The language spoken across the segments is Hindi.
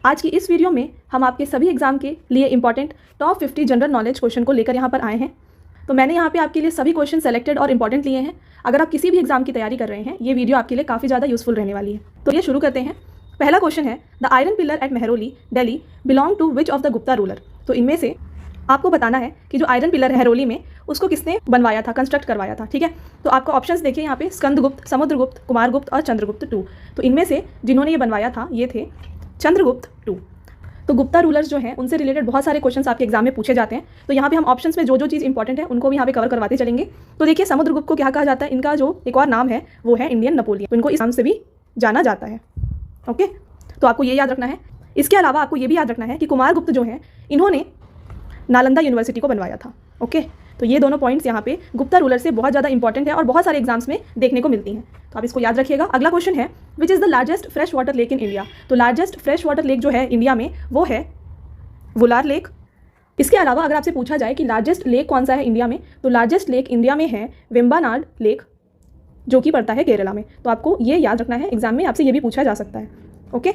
आज की इस वीडियो में हम आपके सभी एग्जाम के लिए important top 50 general knowledge question को लेकर यहाँ पर आए हैं। तो मैंने यहाँ पे आपके लिए सभी क्वेश्चन सेलेक्टेड और इंपॉर्टेंट लिए हैं। अगर आप किसी भी एग्जाम की तैयारी कर रहे हैं, ये वीडियो आपके लिए काफ़ी ज़्यादा यूजफुल रहने वाली है। तो ये शुरू करते हैं। पहला क्वेश्चन है, the iron pillar at Mehrauli Delhi belong to which of the Gupta ruler. तो इनमें से आपको बताना है कि जो आयरन पिलर है मेहरौली में, उसको किसने बनवाया था, कंस्ट्रक्ट करवाया था। ठीक है, तो आपको ऑप्शंस देखिए यहाँ पे, स्कंदगुप्त, समुद्रगुप्त, कुमारगुप्त और चंद्रगुप्त टू। तो इनमें से जिन्होंने ये बनवाया था ये थे चंद्रगुप्त टू। तो गुप्ता रूलर्स जो हैं उनसे रिलेटेड बहुत सारे क्वेश्चंस आपके एग्जाम में पूछे जाते हैं। तो यहाँ पे हम ऑप्शंस में जो जो चीज़ इंपॉर्टेंट है उनको भी यहाँ पे कवर करवाते चलेंगे। तो देखिए, समुद्रगुप्त को क्या कहा जाता है, इनका जो एक और नाम है वो है इंडियन नेपोलियन। तो इनको इस नाम से भी जाना जाता है। ओके, तो आपको ये याद रखना है। इसके अलावा आपको ये भी याद रखना है कि कुमारगुप्त जो हैं इन्होंने नालंदा यूनिवर्सिटी को बनवाया था। ओके, तो ये दोनों पॉइंट्स यहाँ पे गुप्ता रूलर से बहुत ज़्यादा इंपॉर्टेंट है और बहुत सारे एग्जाम्स में देखने को मिलती हैं। तो आप इसको याद रखिएगा। अगला क्वेश्चन है, which is the largest fresh water lake in India. तो लार्जेस्ट फ्रेश वाटर लेक जो है इंडिया में वो है वुलार लेक। इसके अलावा अगर आपसे पूछा जाए कि लार्जेस्ट लेक कौन सा है इंडिया में, तो लार्जेस्ट लेक इंडिया में है वेम्बानाड लेक, जो कि पड़ता है केरला में। तो आपको ये याद रखना है, एग्जाम में आपसे ये भी पूछा जा सकता है। ओके,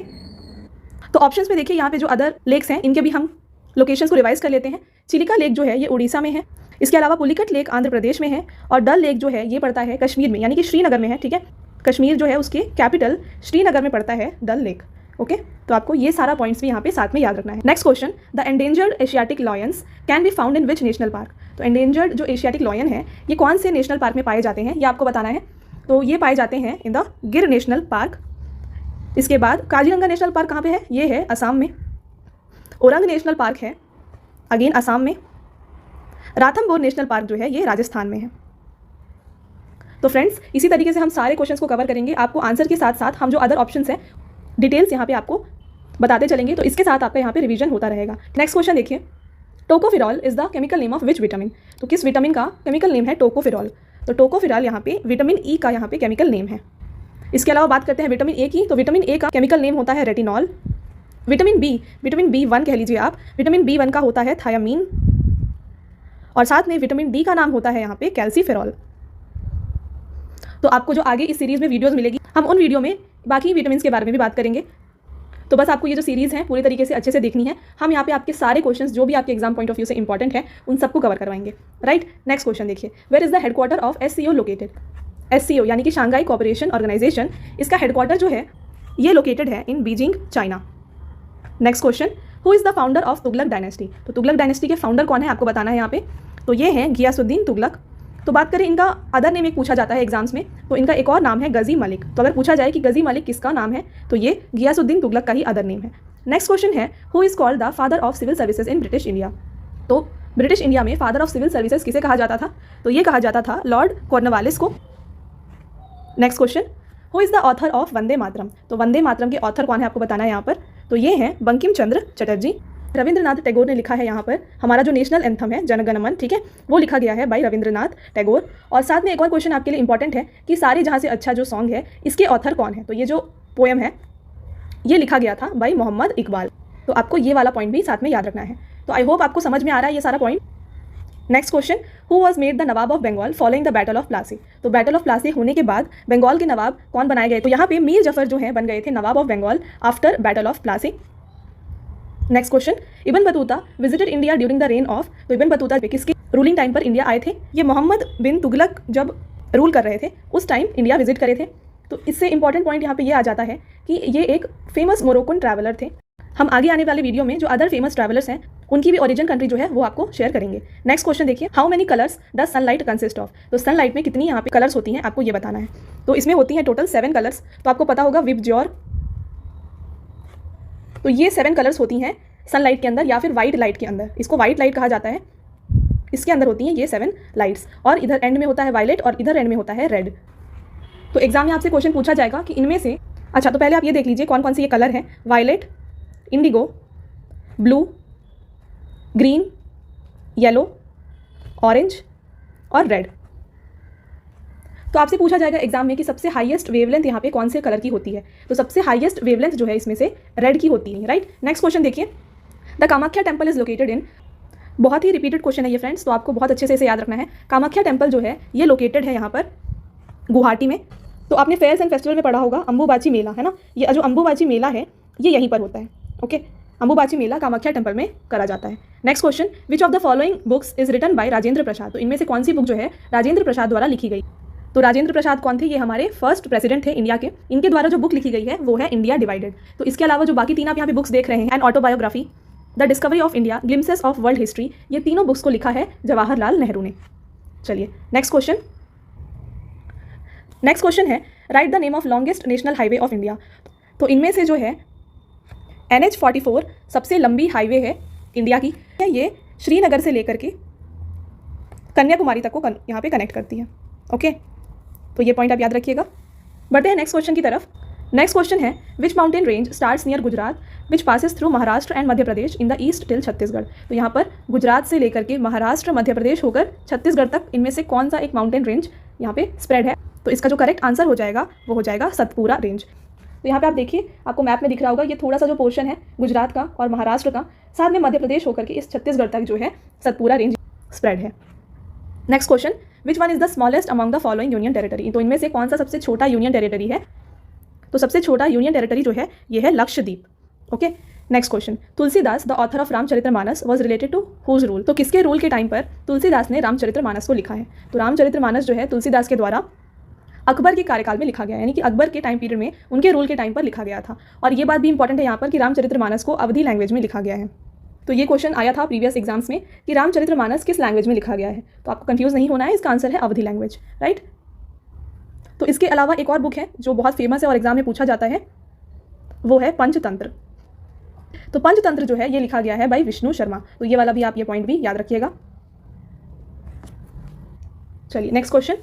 तो ऑप्शंस में देखिए यहाँ पे जो अदर लेक्स हैं इनके भी हम लोकेशंस को रिवाइज कर लेते हैं। चिलिका लेक जो है ये उड़ीसा में है। इसके अलावा पुलिकट लेक आंध्र प्रदेश में है और डल लेक जो है ये पड़ता है कश्मीर में, यानी कि श्रीनगर में है। ठीक है, कश्मीर जो है उसके कैपिटल श्रीनगर में पड़ता है डल लेक। ओके, तो आपको ये सारा पॉइंट्स भी यहाँ पे साथ में याद रखना है। Next question, the endangered Asiatic lions can be found in which national park. तो एंडेंजर्ड जो एशियाटिक लॉयन है ये कौन से नेशनल पार्क में पाए जाते हैं, ये आपको बताना है। तो ये पाए जाते हैं इन द गिर नेशनल पार्क। इसके बाद काजीरंगा नेशनल पार्क कहाँ पे है, ये है असम में। ओरंग नेशनल पार्क है अगेन असम में। राथमबोर नेशनल पार्क जो है ये राजस्थान में है। तो फ्रेंड्स, इसी तरीके से हम सारे क्वेश्चंस को कवर करेंगे। आपको आंसर के साथ साथ हम जो अदर ऑप्शंस हैं डिटेल्स यहाँ पे आपको बताते चलेंगे। तो इसके साथ आपका यहाँ पे रिवीजन होता रहेगा। नेक्स्ट क्वेश्चन देखिए, टोकोफिरॉल is the chemical name of which vitamin. तो किस विटामिन का केमिकल नेम है टोकोफिरॉल। तो टोकोफिरॉल यहाँ पे विटामिन ई का यहाँ पे केमिकल नेम है। इसके अलावा बात करते हैं विटामिन ए की। तो विटामिन ए का केमिकल नेम होता है रेटिनॉल। विटामिन बी1 कह लीजिए आप, विटामिन बी1 का होता है थायामीन। और साथ में विटामिन डी का नाम होता है यहाँ पे कैल्सीफेरॉल। तो आपको जो आगे इस सीरीज़ में वीडियोस मिलेगी, हम उन वीडियो में बाकी विटामिन के बारे में भी बात करेंगे। तो बस आपको ये जो सीरीज़ है पूरी तरीके से अच्छे से देखनी है। हम यहाँ पे आपके सारे क्वेश्चंस जो भी आपके एग्जाम पॉइंट ऑफ व्यू से इंपॉर्टेंट है उन सबको कवर करवाएंगे। राइट, नेक्स्ट क्वेश्चन देखिए, where is the headquarter of SCO located. SCO यानी कि शंघाई कोऑपरेशन ऑर्गेनाइजेशन, इसका हेडक्वार्टर जो है ये लोकेटेड है in Beijing, China. Next question, who is the founder of Tughlaq dynasty. तो तुगलक डायनेस्टी के फाउंडर कौन है आपको बताना है यहाँ पे। तो ये हैं गियासुद्दीन तुगलक। तो बात करें इनका अदर नेम एक पूछा जाता है एग्जाम्स में, तो इनका एक और नाम है गजी मलिक। तो अगर पूछा जाए कि गजी मलिक किसका नाम है, तो ये गियासुद्दीन तुगलक का ही अदर नेम है। नेक्स्ट क्वेश्चन है, who is called the father of civil services in British India. तो ब्रिटिश इंडिया में फादर ऑफ सिविल सर्विसेज किसे कहा जाता था, तो ये कहा जाता था लॉर्ड कॉर्नवालिस को। Next question, who is the author of Vande Mataram. तो वंदे मातरम के ऑथर कौन है आपको बताना है यहाँ पर। तो ये हैं बंकिम चंद्र चटर्जी। रविंद्रनाथ टैगोर ने लिखा है यहाँ पर हमारा जो नेशनल एंथम है जनगण मन, ठीक है, वो लिखा गया है बाई रविंद्रनाथ टैगोर। और साथ में एक और क्वेश्चन आपके लिए इंपॉर्टेंट है कि सारे जहाँ से अच्छा जो सॉन्ग है इसके ऑथर कौन है। तो ये जो पोएम है ये लिखा गया था बाई मोहम्मद इकबाल। तो आपको ये वाला पॉइंट भी साथ में याद रखना है। तो आई होप आपको समझ में आ रहा है ये सारा point. Next question, who was made the Nawab of Bengal following the battle of Plassey. तो बैटल ऑफ प्लासी होने के बाद बंगाल के नवाब कौन बनाए गए। तो यहाँ पे मीर जफर जो है बन गए थे Nawab of Bengal after battle of Plassey. Next question, Ibn Battuta visited India during the reign of. तो इब्न बतूता किसके रूलिंग टाइम पर इंडिया आए थे, ये मोहम्मद बिन तुगलक जब रूल कर रहे थे उस टाइम इंडिया विजिट करे थे। तो इससे इंपॉर्टेंट पॉइंट यहाँ पे ये आ जाता है कि ये एक फेमस मोरक्कन ट्रैवलर थे। हम आगे आने वाले वीडियो में जो अदर फेमस ट्रैवलर्स हैं उनकी भी ओरिजिन कंट्री जो है वो आपको शेयर करेंगे। नेक्स्ट क्वेश्चन देखिए, how many colours does sunlight consist of. तो सनलाइट में कितनी यहाँ पे कलर्स होती हैं आपको ये बताना है। तो इसमें होती हैं टोटल 7 कलर्स। तो आपको पता होगा विबज्योर। तो ये 7 कलर्स होती हैं सनलाइट के अंदर या फिर वाइट लाइट के अंदर, इसको वाइट लाइट कहा जाता है। इसके अंदर होती हैं ये 7 लाइट्स और इधर एंड में होता है वायलेट और इधर एंड में होता है रेड। तो एग्जाम में आपसे क्वेश्चन पूछा जाएगा कि इनमें से, अच्छा तो पहले आप ये देख लीजिए कौन कौन से ये कलर हैं, violet, indigo, blue, green, yellow, orange और रेड। तो आपसे पूछा जाएगा एग्जाम में कि सबसे हाईएस्ट वेवलेंथ यहाँ पे कौन से कलर की होती है। तो सबसे हाईएस्ट वेवलेंथ जो है इसमें से रेड की होती है। राइट, नेक्स्ट क्वेश्चन देखिए, the Kamakhya temple is located in. बहुत ही रिपीटेड क्वेश्चन है ये फ्रेंड्स, तो आपको बहुत अच्छे से इसे याद रखना है। कामाख्या टेम्पल जो है ये लोकेटेड है यहाँ पर गुवाहाटी में। तो आपने फेयर्स एंड फेस्टिवल में पढ़ा होगा अम्बुबाची मेला, है ना, ये जो अम्बुबाची मेला है ये यहीं पर होता है। ओके, अंबुबाची मेला कामाख्या टेम्पल में करा जाता है। Next question, which of the following books is written by Rajendra Prasad. तो इनमें से कौन सी बुक जो है राजेंद्र प्रसाद द्वारा लिखी गई। तो राजेंद्र प्रसाद कौन थे, ये हमारे फर्स्ट प्रेसिडेंट थे इंडिया के। इनके द्वारा जो बुक लिखी गई है वो है इंडिया डिवाइडेड। तो इसके अलावा जो बाकी 3 आप यहाँ पे बुक्स देख रहे हैं, an autobiography, the discovery of India, glimpses of world history, ये तीनों बुक्स को लिखा है जवाहरलाल नेहरू ने। चलिए नेक्स्ट क्वेश्चन है right the name of longest national highway of India. तो इनमें से जो है NH-44 सबसे लंबी हाईवे है इंडिया की। ये श्रीनगर से लेकर के कन्याकुमारी तक को यहाँ पे कनेक्ट करती है। ओके, तो ये पॉइंट आप याद रखिएगा। बढ़ते हैं नेक्स्ट क्वेश्चन की तरफ। नेक्स्ट क्वेश्चन है which mountain range starts near Gujarat which passes through Maharashtra and Madhya Pradesh in the east till Chhattisgarh. तो यहाँ पर गुजरात से लेकर के महाराष्ट्र मध्य प्रदेश होकर छत्तीसगढ़ तक इनमें से कौन सा एक माउंटेन रेंज यहाँ पे स्प्रेड है। तो इसका जो करेक्ट आंसर हो जाएगा वो हो जाएगा सतपुरा रेंज। तो यहाँ पे आप देखिए, आपको मैप में दिख रहा होगा, ये थोड़ा सा जो पोर्शन है गुजरात का और महाराष्ट्र का, साथ में मध्य प्रदेश होकर के इस छत्तीसगढ़ तक जो है सतपुरा रेंज स्प्रेड है। Next question, which one is the smallest among the following union territory. तो इनमें से कौन सा सबसे छोटा यूनियन टेरिटरी है। तो सबसे छोटा यूनियन टेरिटरी जो है ये है Lakshadweep. Okay, next question, Tulsidas the author of Ramcharitmanas was related to whose rule. तो किसके रूल के टाइम पर तुलसीदास ने रामचरितमानस को लिखा है। तो रामचरितमानस जो है तुलसीदास के द्वारा अकबर के कार्यकाल में लिखा गया, यानी कि अकबर के टाइम पीरियड में उनके रूल के टाइम पर लिखा गया था। और ये बात भी इंपॉर्टेंट है यहाँ पर कि रामचरितमानस को अवधी लैंग्वेज में लिखा गया है। तो ये क्वेश्चन आया था प्रीवियस एग्जाम्स में कि रामचरितमानस किस लैंग्वेज में लिखा गया है। तो आपको कंफ्यूज नहीं होना है, इसका आंसर है अवधी लैंग्वेज, राइट। तो इसके अलावा एक और बुक है जो बहुत फेमस है और एग्जाम में पूछा जाता है, वो है पंचतंत्र। तो पंचतंत्र जो है ये लिखा गया है बाय विष्णु शर्मा। तो ये वाला भी आप ये पॉइंट भी याद रखिएगा। चलिए next question,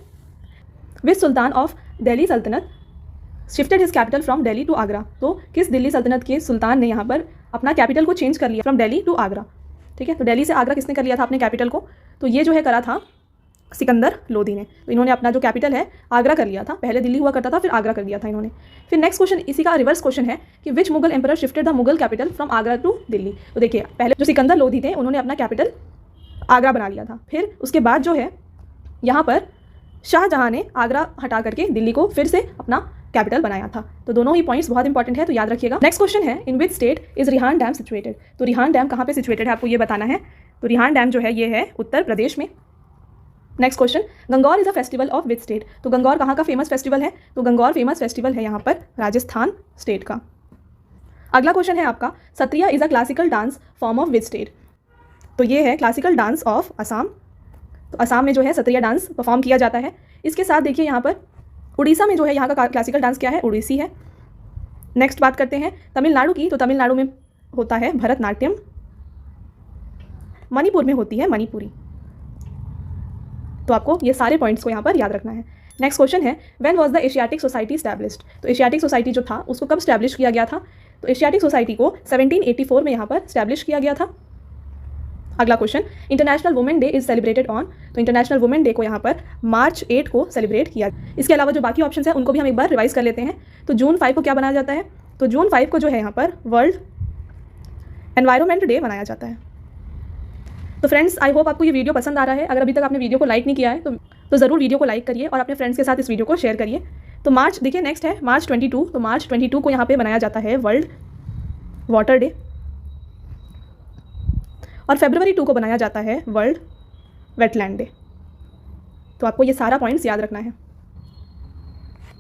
which sultan of Delhi Sultanat shifted his capital from Delhi to Agra. तो किस दिल्ली सल्तनत के सुल्तान ने यहाँ पर अपना कैपिटल को चेंज कर लिया फ्रॉम दिल्ली टू आगरा। ठीक है, तो दिल्ली से आगरा किसने कर लिया था अपने कैपिटल को। तो ये जो है करा था सिकंदर लोधी ने। तो इन्होंने अपना जो कैपिटल है आगरा कर लिया था, पहले दिल्ली हुआ करता था फिर आगरा कर दिया था इन्होंने। फिर नेक्स्ट क्वेश्चन इसी का रिवर्स क्वेश्चन है कि which Mughal emperor shifted the Mughal capital from Agra to Delhi. तो देखिए, पहले जो सिकंदर लोधी थे उन्होंने अपना कैपिटल आगरा बना लिया था, फिर उसके बाद जो है यहाँ पर शाहजहां ने आगरा हटा करके दिल्ली को फिर से अपना कैपिटल बनाया था। तो दोनों ही पॉइंट्स बहुत इंपॉर्टेंट है, तो याद रखिएगा। नेक्स्ट क्वेश्चन है in which state is Rihand dam situated. तो रिहान डैम कहाँ पे सिचुएटेड है आपको ये बताना है। तो रिहान डैम जो है ये है उत्तर प्रदेश में। Next question, Gangaur is a festival of which state. तो गंगौर कहाँ का फेमस फेस्टिवल है। तो गंगौर फेमस फेस्टिवल है यहाँ पर राजस्थान स्टेट का। अगला क्वेश्चन है आपका, Sattriya is a classical dance form of which state. तो ये है क्लासिकल डांस ऑफ असम। तो असम में जो है सत्रिया डांस परफॉर्म किया जाता है। इसके साथ देखिए यहाँ पर उड़ीसा में जो है यहाँ का क्लासिकल डांस क्या है, उड़ीसी है। नेक्स्ट बात करते हैं तमिलनाडु की। तो तमिलनाडु में होता है भरतनाट्यम, मणिपुर में होती है मणिपुरी। तो आपको ये सारे पॉइंट्स को यहाँ पर याद रखना है। नेक्स्ट क्वेश्चन है when was the Asiatic society established. तो एशियाटिक सोसाइटी जो था उसको कब स्टैब्लिश किया गया था। तो एशियाटिक सोसाइटी को 1784 में यहाँ पर स्टैब्लिश किया गया था। अगला question, international women day is celebrated on. तो इंटरनेशनल वुमेन डे को यहाँ पर March 8 को सेलिब्रेट किया। इसके अलावा जो बाकी ऑप्शन है उनको भी हम एक बार रिवाइज कर लेते हैं। तो जून 5 को क्या बनाया जाता है। तो जून 5 को जो है यहाँ पर वर्ल्ड एनवायरनमेंट डे मनाया जाता है। तो फ्रेंड्स, आई होप आपको ये वीडियो पसंद आ रहा है। अगर अभी तक आपने वीडियो को लाइक नहीं किया है तो ज़रूर वीडियो को लाइक करिए और अपने फ्रेंड्स के साथ इस वीडियो को शेयर करिए। तो मार्च देखिए नेक्स्ट है March 22। तो March 22 को यहाँ पे बनाया जाता है वर्ल्ड वाटर डे और February 2 को बनाया जाता है वर्ल्ड वेटलैंड डे। तो आपको ये सारा पॉइंट्स याद रखना है।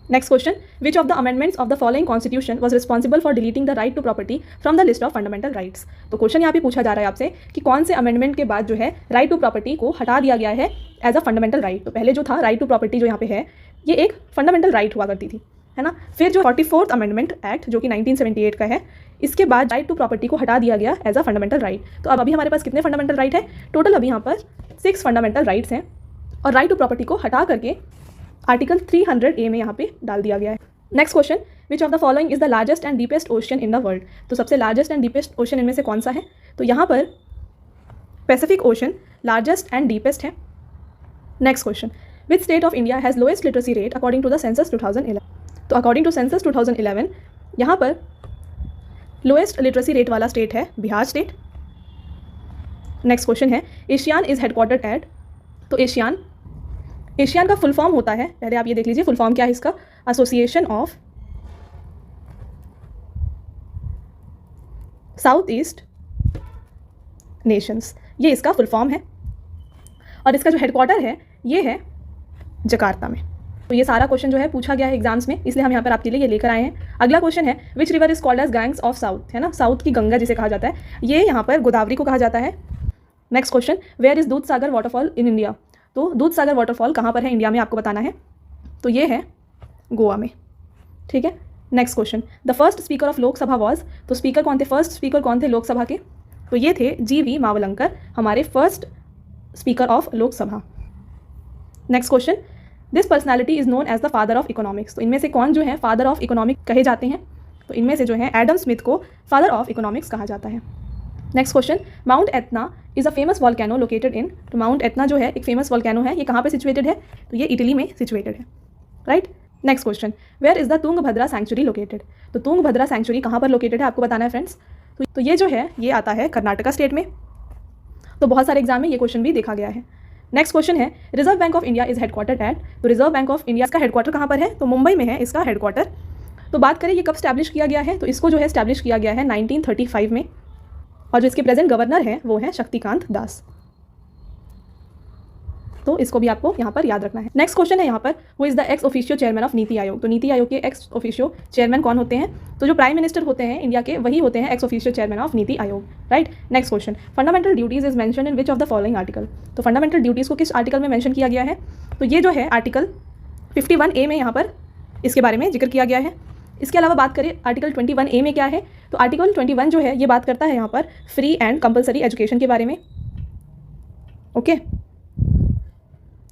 Next question, which of the amendments of the following constitution was responsible for deleting the right to property from the list of fundamental rights. तो क्वेश्चन यहाँ पे पूछा जा रहा है आपसे कि कौन से अमेंडमेंट के बाद जो है राइट टू प्रॉपर्टी को हटा दिया गया है एज अ फंडामेंटल राइट। तो पहले जो था राइट टू प्रॉपर्टी जो यहाँ पे है ये एक फंडामेंटल राइट हुआ करती थी, है ना। फिर जो 44th अमेंडमेंट एक्ट जो कि 1978 का है, इसके बाद राइट टू प्रॉपर्टी को हटा दिया गया एज अ फंडामेंटल राइट। तो अब अभी हमारे पास कितने फंडामेंटल राइट है, टोटल अभी यहाँ पर 6 फंडामेंटल राइट्स हैं और राइट टू प्रॉपर्टी को हटा करके आर्टिकल 300A में यहाँ पे डाल दिया गया है। Next question, which of the following is the largest and deepest ocean in the world. तो सबसे लार्जेस्ट एंड डीपेस्ट ओशन इनमें से कौन सा है। तो यहाँ पर Pacific Ocean largest and deepest है। Next question, which state of India has lowest literacy rate according to the census 2011। तो अकॉर्डिंग टू सेंसस 2011 यहाँ पर लोएस्ट लिटरेसी रेट वाला स्टेट है बिहार स्टेट। नेक्स्ट क्वेश्चन है एशियान इज हेडक्वार्टर्ड एट। तो एशियान का फुल फॉर्म होता है, पहले आप ये देख लीजिए फुल फॉर्म क्या है इसका, association of south east Nations, ये इसका फुल फॉर्म है और इसका जो हेडक्वार्टर है ये है जकार्ता में। तो ये सारा क्वेश्चन जो है पूछा गया है एग्जाम्स में, इसलिए हम यहाँ पर आपके लिए ये लेकर आए हैं। अगला क्वेश्चन है which river is called as Ganges of south, है ना, साउथ की गंगा जिसे कहा जाता है, ये यहाँ पर गोदावरी को कहा जाता है। नेक्स्ट क्वेश्चन, वेयर इज दूध सागर वाटरफॉल इन इंडिया, तो दूध सागर वाटरफॉल कहाँ पर है इंडिया में आपको बताना है, तो ये है गोवा में, ठीक है। Next question, the first speaker of Lok Sabha was, तो स्पीकर कौन थे, फर्स्ट स्पीकर कौन थे लोकसभा के, तो ये थे GV मावलंकर, हमारे first speaker of Lok Sabha. Next question, this personality is known as the father of economics, तो इनमें से कौन जो है फादर ऑफ इकोनॉमिक्स कहे जाते हैं, तो इनमें से जो है एडम स्मिथ को फादर ऑफ इकोनॉमिक्स कहा जाता है। नेक्स्ट क्वेश्चन, माउंट एतना is a famous volcano located in, तो माउंट एतना जो है एक फेमस वॉल्केनो है, ये कहाँ पे सिचुएटेड है, तो ये इटली में सिचुएटेड है, right. Next question, where is the Tungabhadra sanctuary located, तो तुंगभद्रा सैंक्चुरी कहाँ पर लोकेटेड है आपको बताना है फ्रेंड्स, तो ये जो है ये आता है कर्नाटका स्टेट में, तो बहुत सारे एग्जाम में ये क्वेश्चन भी देखा गया है। नेक्स्ट क्वेश्चन है reserve bank of India is headquartered at, तो रिजर्व बैंक ऑफ इंडिया का हेडक्वार्टर कहाँ पर है, तो मुंबई में है इसका हेडक्वार्टर। तो बात करें ये कब स्टैब्लिश किया गया है, तो इसको जो है स्टैब्लिश किया गया है 1935 में, और जो इसके प्रेजेंट गवर्नर है वो है शक्तिकांत दास, तो इसको भी आपको यहाँ पर याद रखना है। नेक्स्ट क्वेश्चन है यहाँ पर who is the ex officio chairman of NITI Aayog, तो नीति आयोग के एक्स ऑफिशियो चेयरमैन कौन होते हैं, तो जो प्राइम मिनिस्टर होते हैं इंडिया के वही होते हैं ex officio chairman of NITI Aayog, right. Next question, fundamental duties is mention in which of the following article, तो फंडामेंटल ड्यूटीज को किस आर्टिकल में मेंशन किया गया है, तो ये जो है आर्टिकल 51A में यहाँ पर इसके बारे में जिक्र किया गया है। इसके अलावा बात करें आर्टिकल 21A में क्या है, तो आर्टिकल 21 जो है ये बात करता है यहाँ पर फ्री एंड कंपलसरी एजुकेशन के बारे में, ओके।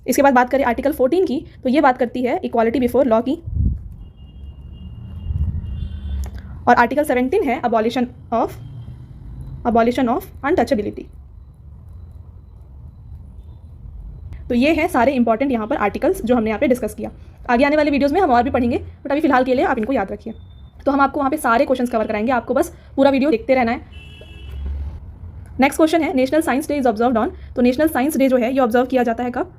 इसके बाद बात करें आर्टिकल 14 की, तो ये बात करती है इक्वालिटी बिफोर लॉ की, और आर्टिकल 17 है अबॉलिशन ऑफ अनटचेबिलिटी। तो ये है सारे इंपॉर्टेंट यहाँ पर आर्टिकल्स जो हमने यहाँ पे डिस्कस किया। आगे आने वाले वीडियोस में हम और भी पढ़ेंगे, बट अभी फिलहाल के लिए आप इनको याद रखिए। तो हम आपको वहाँ पे सारे क्वेश्चंस कवर कराएंगे, आपको बस पूरा वीडियो देखते रहना है। नेक्स्ट क्वेश्चन है national science day is observed on, तो नेशनल साइंस डे जो है ये ऑब्जर्व किया जाता है कब,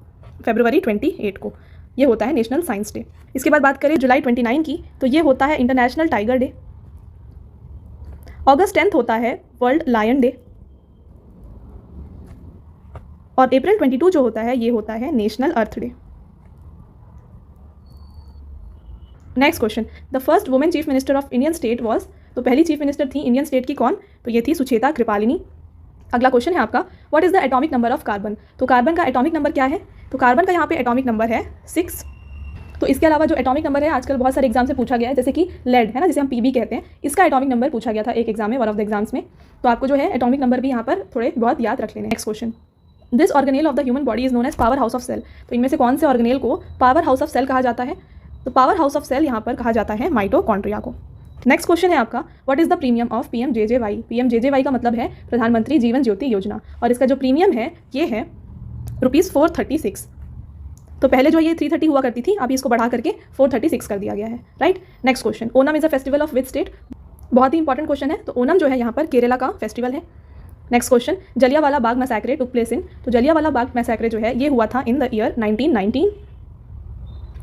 फरवरी 28 को, ये होता है नेशनल साइंस डे। इसके बाद बात करें जुलाई 29 की, तो ये होता है इंटरनेशनल टाइगर डे। अगस्त 10 होता है वर्ल्ड लायन डे, और अप्रैल 22 जो होता है ये होता है national earth day. Next question, the first women chief minister of Indian state was, तो पहली चीफ मिनिस्टर थी इंडियन स्टेट की कौन, तो ये थी सुचेता कृपालिनी। अगला क्वेश्चन है आपका what is the atomic number of carbon, तो कार्बन का एटॉमिक नंबर क्या है, तो कार्बन का यहाँ पे एटॉमिक नंबर है 6। तो इसके अलावा जो एटॉमिक नंबर है आजकल बहुत सारे एग्जाम से पूछा गया है, जैसे कि लेड है ना, जिसे हम PB कहते हैं, इसका एटॉमिक नंबर पूछा गया था एक एग्जाम में, वन ऑफ द एग्जाम्स में, तो आपको जो है एटॉमिक नंबर भी यहाँ पर थोड़े बहुत याद रख लेने। Next question, this organelle of the human body is known as power house of cell, तो इनमें से कौन से ऑर्गेनेल को पावर हाउस ऑफ सेल कहा जाता है, तो पावर हाउस ऑफ सेल यहाँ पर कहा जाता है माइटोकॉन्ड्रिया को। नेक्स्ट क्वेश्चन है आपका what is the premium of PMJJY, PMJJY का मतलब है प्रधानमंत्री जीवन ज्योति योजना, और इसका जो प्रीमियम है ये है ₹436। तो पहले जो ये 330 हुआ करती थी, अभी इसको बढ़ा करके 436 कर दिया गया है, right. Next question, Onam is a festival of which state, बहुत ही इंपॉर्टेंट क्वेश्चन है, तो ओनम जो है यहाँ पर केरला का फेस्टिवल है। Next question, Jallianwala Bagh massacre took place in, तो जलियांवाला बाग मैसेक्रे जो है ये हुआ था in the year 1919।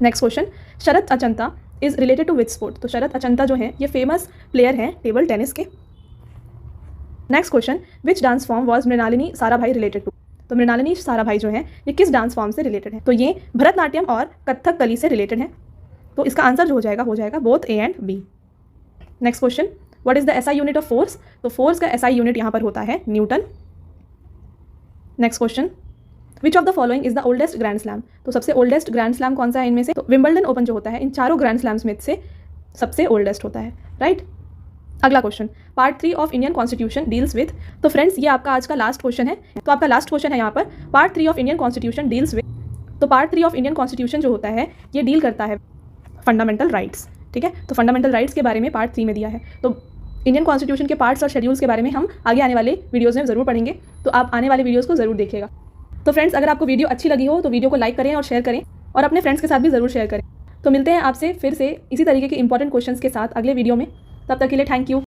Next question, Sharath Achanta is related to which sport, तो शरद अचंता जो है ये फेमस प्लेयर हैं टेबल टेनिस के। Next question, which dance form was Mrinalini Sarabhai related to, तो मृणालिनी साराभाई जो है ये किस डांस फॉर्म से रिलेटेड है, तो ये भरतनाट्यम और कथकली से रिलेटेड है, तो इसका आंसर जो हो जाएगा both A and B। Next question, what is the SI unit of force, तो फोर्स का SI यूनिट यहाँ पर होता है Newton. Next question, which of the following is the oldest grand slam, तो सबसे ओल्डेस्ट ग्रैंड स्लैम कौन सा है इनमें से, तो विंबलडन ओपन जो होता है इन चारों ग्रैंड स्लैम्स में से सबसे ओल्डेस्ट होता है, राइट। अगला question, part 3 of Indian constitution deals with, तो फ्रेंड्स ये आपका आज का लास्ट क्वेश्चन है, तो आपका लास्ट क्वेश्चन है यहाँ पर part 3 of Indian constitution deals with, तो पार्ट 3 ऑफ इंडियन कॉन्स्टिट्यूशन जो होता है ये डील करता है फंडामेंटल राइट्स, ठीक है। तो फंडामेंटल राइट्स के बारे में पार्ट 3 में दिया है, तो इंडियन कॉन्स्टिट्यूशन के पार्ट्स और शेड्यूल्स के बारे में हम आगे आने वाले वीडियोज़ में ज़रूर पढ़ेंगे, तो आप आने वाले वीडियोज़ को ज़रूर देखिएगा। तो फ्रेंड्स अगर आपको वीडियो अच्छी लगी हो तो वीडियो को लाइक करें और शेयर करें, और अपने फ्रेंड्स के साथ भी ज़रूर शेयर करें। तो मिलते हैं आपसे फिर से इसी तरीके के इंपॉर्टेंट क्वेश्चंस के साथ अगले वीडियो में, तब तक के लिए थैंक यू।